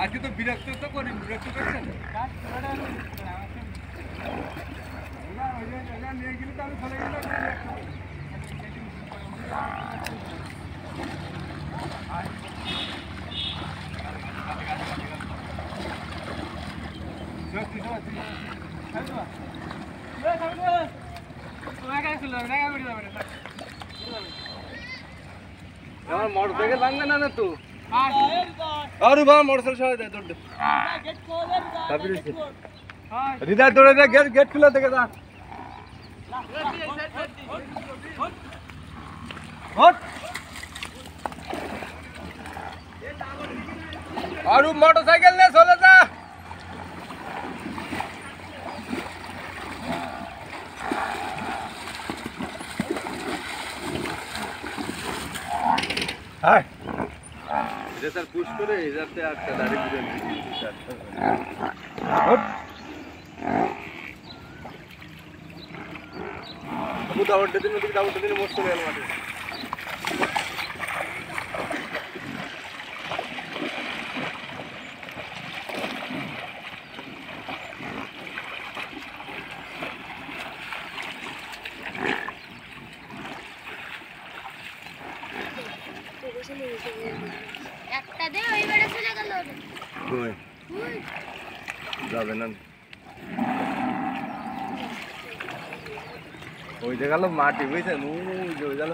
আজকে তো বিরক্ত তো করি, বিরক্ত করছেন নিয়ে গেলে তো আমি চলে গেলাম। মোটরসাইকেল ভাঙবে না তো আর মোটরসাইকেল সবাই দেয় দৌড় হৃদয় দৌড়ে দেয় গেট গেট খুলে থেকে যা আর মোটরসাইকেল নিয়ে চলে যা হ্যাঁ এটা স্যার পুশ করে যাতে একটা দাড়ি পুরে দাওয়ারটা দিন ওদিকে দাওয়ারটা দিন মোট চলে গেল মাঠে একটা দে ওই বেড়ে চলে গেল কই যাবে না ওই যে গেল মাটি বুঝছেন ওই যে গেল